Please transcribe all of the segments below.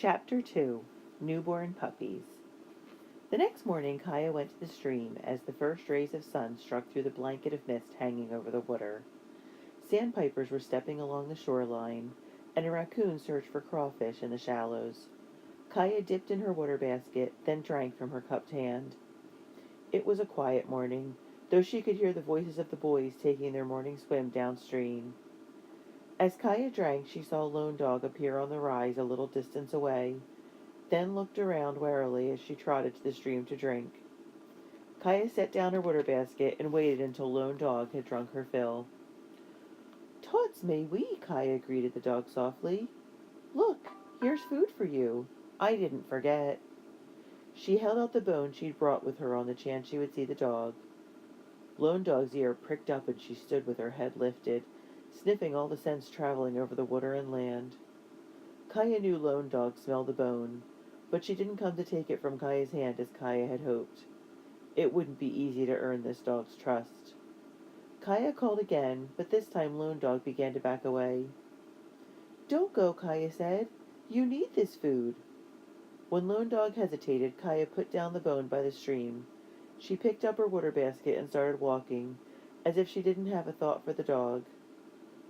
Chapter 2. Newborn Puppies. The next morning Kaya went to the stream as the first rays of sun struck through the blanket of mist hanging over the water. Sandpipers were stepping along the shoreline, and a raccoon searched for crawfish in the shallows. Kaya dipped in her water basket, then drank from her cupped hand. It was a quiet morning, though she could hear the voices of the boys taking their morning swim downstream. As Kaya drank, she saw Lone Dog appear on the rise a little distance away, then looked around warily as she trotted to the stream to drink. Kaya set down her water basket and waited until Lone Dog had drunk her fill. "Tods may we," Kaya greeted the dog softly. "Look, here's food for you. I didn't forget." She held out the bone she'd brought with her on the chance she would see the dog. Lone Dog's ear pricked up and she stood with her head lifted, sniffing all the scents traveling over the water and land. Kaya knew Lone Dog smelled the bone, but she didn't come to take it from Kaya's hand as Kaya had hoped. It wouldn't be easy to earn this dog's trust. Kaya called again, but this time Lone Dog began to back away. "Don't go," Kaya said. "You need this food." When Lone Dog hesitated, Kaya put down the bone by the stream. She picked up her water basket and started walking, as if she didn't have a thought for the dog.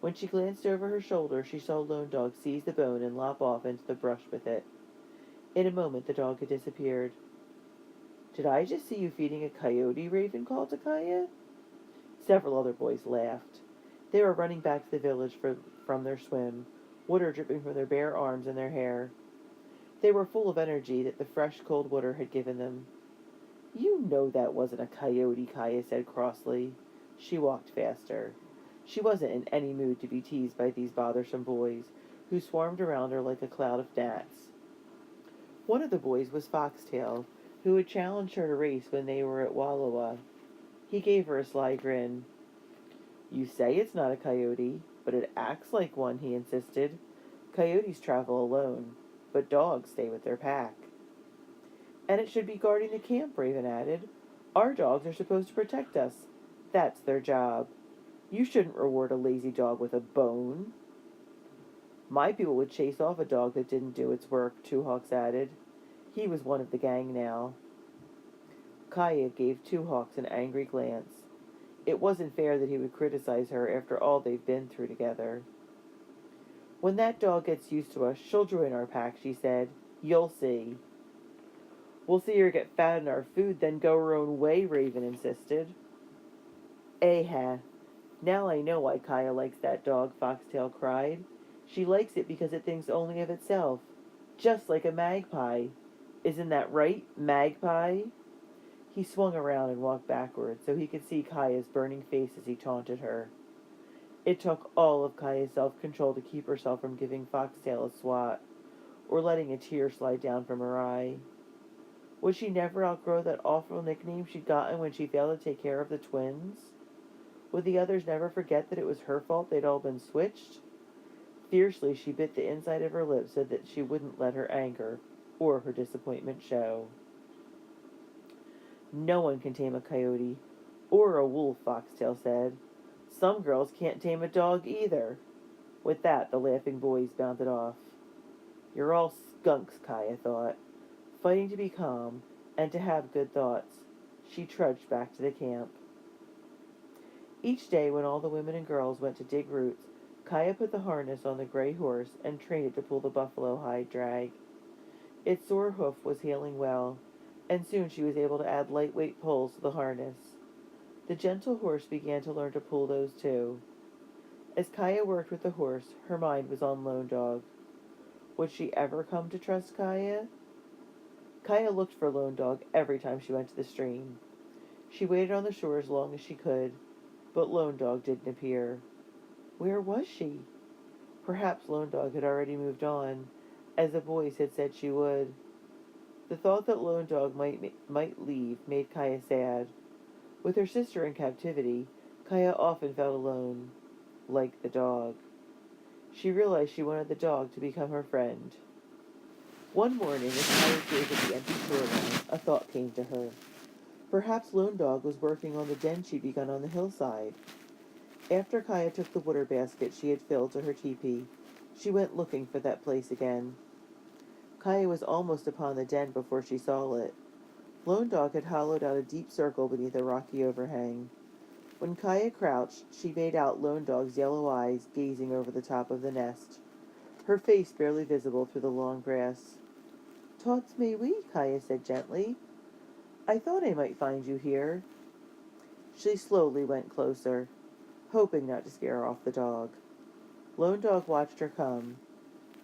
When she glanced over her shoulder, she saw Lone Dog seize the bone and lop off into the brush with it. In a moment, the dog had disappeared. "Did I just see you feeding a coyote?" Raven called to Kaya. Several other boys laughed. They were running back to the village from their swim, water dripping from their bare arms and their hair. They were full of energy that the fresh, cold water had given them. "You know that wasn't a coyote," Kaya said crossly. She walked faster. She wasn't in any mood to be teased by these bothersome boys, who swarmed around her like a cloud of gnats. One of the boys was Foxtail, who had challenged her to race when they were at Wallowa. He gave her a sly grin. "You say it's not a coyote, but it acts like one," he insisted. "Coyotes travel alone, but dogs stay with their pack." "And it should be guarding the camp," Raven added. "Our dogs are supposed to protect us. That's their job. You shouldn't reward a lazy dog with a bone." "My people would chase off a dog that didn't do its work," Two Hawks added. He was one of the gang now. Kaya gave Two Hawks an angry glance. It wasn't fair that he would criticize her after all they've been through together. "When that dog gets used to us, she'll join our pack," she said. "You'll see." "We'll see her get fat in our food, then go her own way," Raven insisted. "Eh, now I know why Kaya likes that dog," Foxtail cried. "She likes it because it thinks only of itself, just like a magpie. Isn't that right, magpie?" He swung around and walked backward so he could see Kaya's burning face as he taunted her. It took all of Kaya's self-control to keep herself from giving Foxtail a swat, or letting a tear slide down from her eye. Would she never outgrow that awful nickname she'd gotten when she failed to take care of the twins? Would the others never forget that it was her fault they'd all been switched? Fiercely she bit the inside of her lips so that she wouldn't let her anger or her disappointment show. "No one can tame a coyote, or a wolf," Foxtail said. "Some girls can't tame a dog either." With that, the laughing boys bounded off. "You're all skunks," Kaya thought. Fighting to be calm and to have good thoughts, she trudged back to the camp. Each day when all the women and girls went to dig roots, Kaya put the harness on the gray horse and trained it to pull the buffalo hide drag. Its sore hoof was healing well, and soon she was able to add lightweight pulls to the harness. The gentle horse began to learn to pull those too. As Kaya worked with the horse, her mind was on Lone Dog. Would she ever come to trust Kaya? Kaya looked for Lone Dog every time she went to the stream. She waited on the shore as long as she could, but Lone Dog didn't appear. Where was she? Perhaps Lone Dog had already moved on, as the boys had said she would. The thought that Lone Dog might leave made Kaya sad. With her sister in captivity, Kaya often felt alone, like the dog. She realized she wanted the dog to become her friend. One morning, as Kaya gazed at the empty shoreline, a thought came to her. Perhaps Lone Dog was working on the den she'd begun on the hillside. After Kaya took the water basket she had filled to her teepee, she went looking for that place again. Kaya was almost upon the den before she saw it. Lone Dog had hollowed out a deep circle beneath a rocky overhang. When Kaya crouched, she made out Lone Dog's yellow eyes gazing over the top of the nest, her face barely visible through the long grass. "'Tots may we," Kaya said gently. "I thought I might find you here." She slowly went closer, hoping not to scare off the dog. Lone Dog watched her come.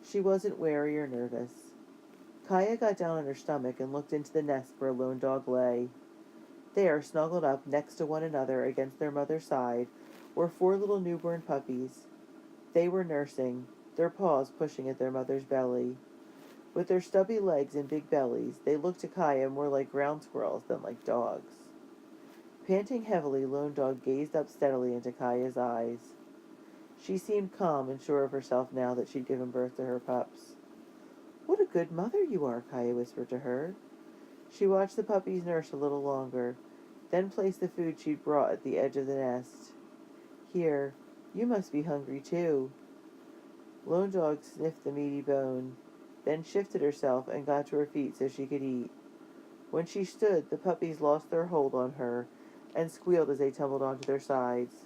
She wasn't wary or nervous. Kaya got down on her stomach and looked into the nest where Lone Dog lay. There, snuggled up next to one another against their mother's side, were 4 little newborn puppies. They were nursing, their paws pushing at their mother's belly. With their stubby legs and big bellies, they looked to Kaya more like ground squirrels than like dogs. Panting heavily, Lone Dog gazed up steadily into Kaya's eyes. She seemed calm and sure of herself now that she'd given birth to her pups. "What a good mother you are," Kaya whispered to her. She watched the puppies nurse a little longer, then placed the food she'd brought at the edge of the nest. "Here, you must be hungry too." Lone Dog sniffed the meaty bone, then shifted herself and got to her feet so she could eat. When she stood, the puppies lost their hold on her and squealed as they tumbled onto their sides.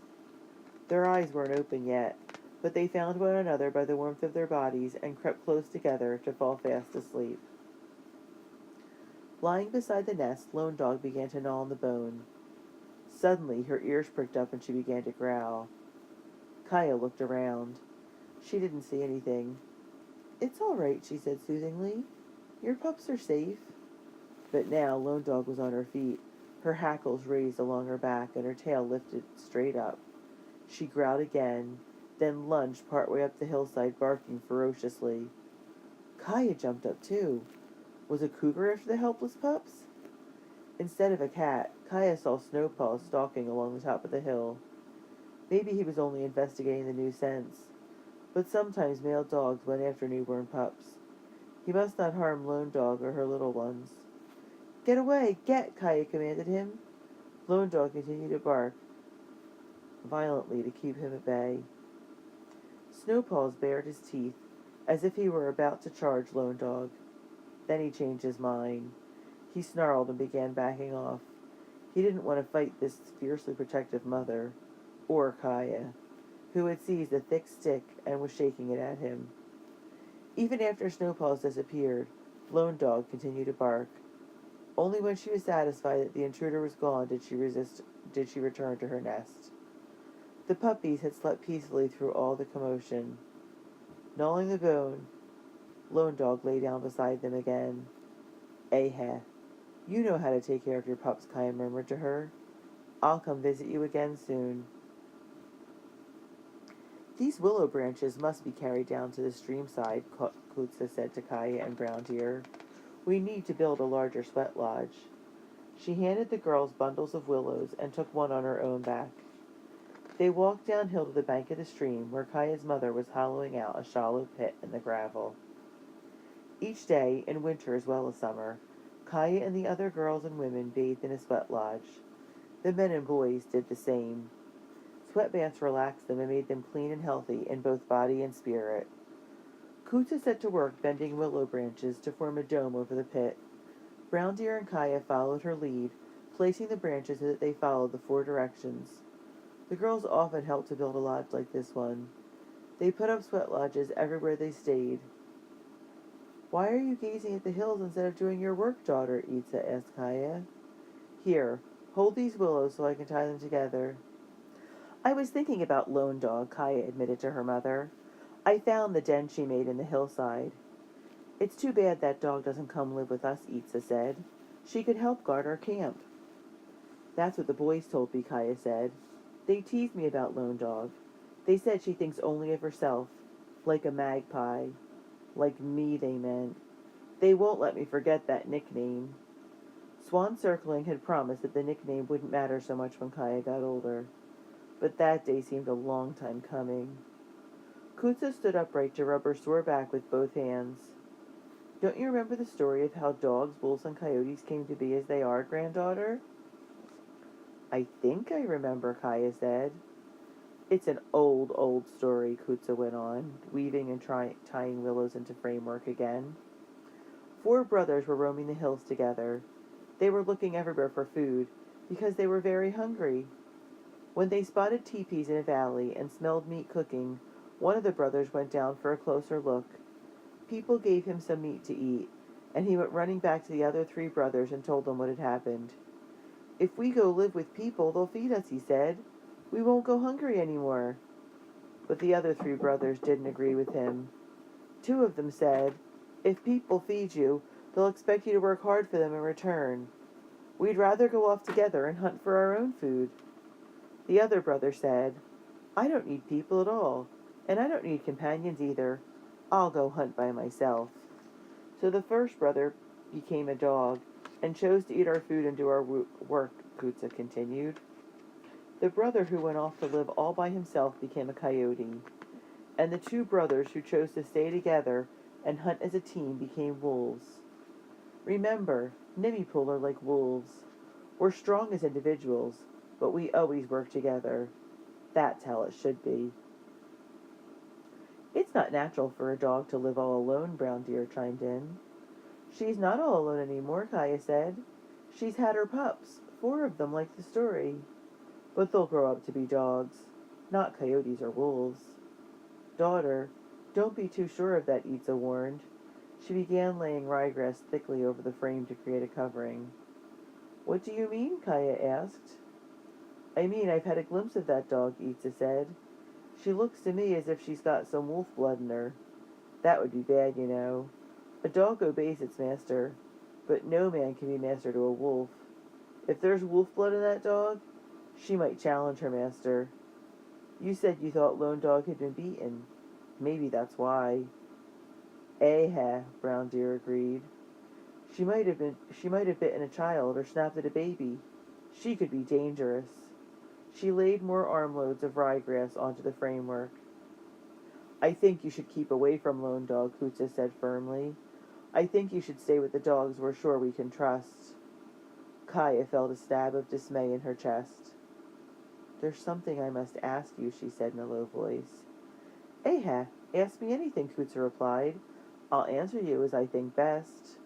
Their eyes weren't open yet, but they found one another by the warmth of their bodies and crept close together to fall fast asleep. Lying beside the nest, Lone Dog began to gnaw on the bone. Suddenly, her ears pricked up and she began to growl. Kaya looked around. She didn't see anything. "It's all right," she said soothingly. "Your pups are safe." But now Lone Dog was on her feet, her hackles raised along her back and her tail lifted straight up. She growled again, then lunged partway up the hillside, barking ferociously. Kaya jumped up too. Was a cougar after the helpless pups? Instead of a cat, Kaya saw Snowpaw stalking along the top of the hill. Maybe he was only investigating the new scents, but sometimes male dogs went after newborn pups. He must not harm Lone Dog or her little ones. "Get away! Get!" Kaya commanded him. Lone Dog continued to bark violently to keep him at bay. Snowpaws bared his teeth, as if he were about to charge Lone Dog. Then he changed his mind. He snarled and began backing off. He didn't want to fight this fiercely protective mother, or Kaya, who had seized a thick stick and was shaking it at him. Even after Snowpaws disappeared, Lone Dog continued to bark. Only when she was satisfied that the intruder was gone did she return to her nest. The puppies had slept peacefully through all the commotion. Gnawing the bone, Lone Dog lay down beside them again. "Aheh, you know how to take care of your pups," Kaya murmured to her. "I'll come visit you again soon." "These willow branches must be carried down to the stream side," Kutsa said to Kaya and Brown Deer. "We need to build a larger sweat lodge." She handed the girls bundles of willows and took one on her own back. They walked downhill to the bank of the stream, where Kaya's mother was hollowing out a shallow pit in the gravel. Each day, in winter as well as summer, Kaya and the other girls and women bathed in a sweat lodge. The men and boys did the same. Sweat baths relaxed them and made them clean and healthy in both body and spirit. Kutsa set to work bending willow branches to form a dome over the pit. Brown Deer and Kaya followed her lead, placing the branches so that they followed the 4 directions. The girls often helped to build a lodge like this one. They put up sweat lodges everywhere they stayed. "Why are you gazing at the hills instead of doing your work, daughter?" Itza asked Kaya. "Here, hold these willows so I can tie them together." "I was thinking about Lone Dog," Kaya admitted to her mother. "I found the den she made in the hillside." "It's too bad that dog doesn't come live with us," Itza said. "She could help guard our camp." "That's what the boys told me," Kaya said. "They teased me about Lone Dog. They said she thinks only of herself, like a magpie. Like me, they meant. They won't let me forget that nickname." Swan Circling had promised that the nickname wouldn't matter so much when Kaya got older. But that day seemed a long time coming. Kutsa stood upright to rub her sore back with both hands. "Don't you remember the story of how dogs, wolves, and coyotes came to be as they are, granddaughter?" "I think I remember," Kaya said. "It's an old, old story," Kutsa went on, weaving and tying willows into framework again. 4 brothers were roaming the hills together. They were looking everywhere for food, because they were very hungry. When they spotted teepees in a valley and smelled meat cooking, one of the brothers went down for a closer look. People gave him some meat to eat, and he went running back to the other 3 brothers and told them what had happened. "If we go live with people, they'll feed us," he said. "We won't go hungry anymore." But the other 3 brothers didn't agree with him. 2 of them said, "If people feed you, they'll expect you to work hard for them in return. We'd rather go off together and hunt for our own food." The other brother said, "I don't need people at all, and I don't need companions either. I'll go hunt by myself." So the first brother became a dog, and chose to eat our food and do our work, Kutza continued. The brother who went off to live all by himself became a coyote, and the 2 brothers who chose to stay together and hunt as a team became wolves. Remember, Nimipul are like wolves. We're strong as individuals, but we always work together. That's how it should be. "It's not natural for a dog to live all alone," Brown Deer chimed in. "She's not all alone anymore," Kaya said. "She's had her pups, 4 of them like the story. But they'll grow up to be dogs, not coyotes or wolves." "Daughter, don't be too sure of that," Itza warned. She began laying ryegrass thickly over the frame to create a covering. "What do you mean?" Kaya asked. "I mean I've had a glimpse of that dog," Itza said. "She looks to me as if she's got some wolf blood in her. That would be bad, you know. A dog obeys its master, but no man can be master to a wolf. If there's wolf blood in that dog, she might challenge her master. You said you thought Lone Dog had been beaten. Maybe that's why." "Eh, Brown Deer agreed. She might have bitten a child or snapped at a baby. She could be dangerous." She laid more armloads of ryegrass onto the framework. "I think you should keep away from Lone Dog," Kutza said firmly. "I think you should stay with the dogs we're sure we can trust." Kaya felt a stab of dismay in her chest. "There's something I must ask you," she said in a low voice. Ask me anything," Kutza replied. "I'll answer you as I think best."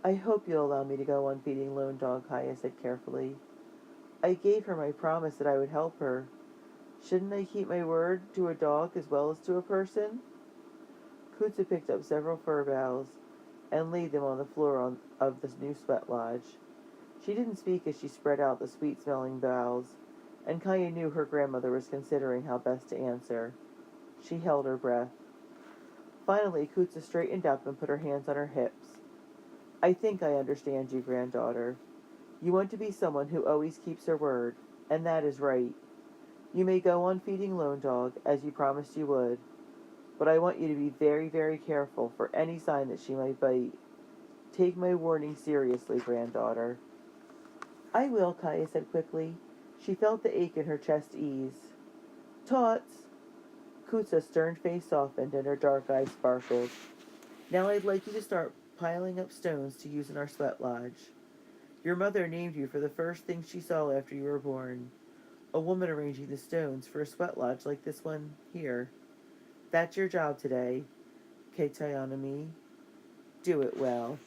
"I hope you'll allow me to go on feeding Lone Dog," Kaya said carefully. "I gave her my promise that I would help her. Shouldn't I keep my word to a dog as well as to a person?" Kutza picked up several fir boughs and laid them on the floor of the new sweat lodge. She didn't speak as she spread out the sweet-smelling boughs, and Kaya knew her grandmother was considering how best to answer. She held her breath. Finally, Kutza straightened up and put her hands on her hips. "I think I understand you, granddaughter. You want to be someone who always keeps her word, and that is right. You may go on feeding Lone Dog, as you promised you would, but I want you to be very, very careful for any sign that she might bite. Take my warning seriously, granddaughter." "I will," Kaya said quickly. She felt the ache in her chest ease. "Tots!" Kutza's stern face softened and her dark eyes sparkled. "Now I'd like you to start piling up stones to use in our sweat lodge. Your mother named you for the first thing she saw after you were born. A woman arranging the stones for a sweat lodge like this one here. That's your job today, Keitayanami. Do it well."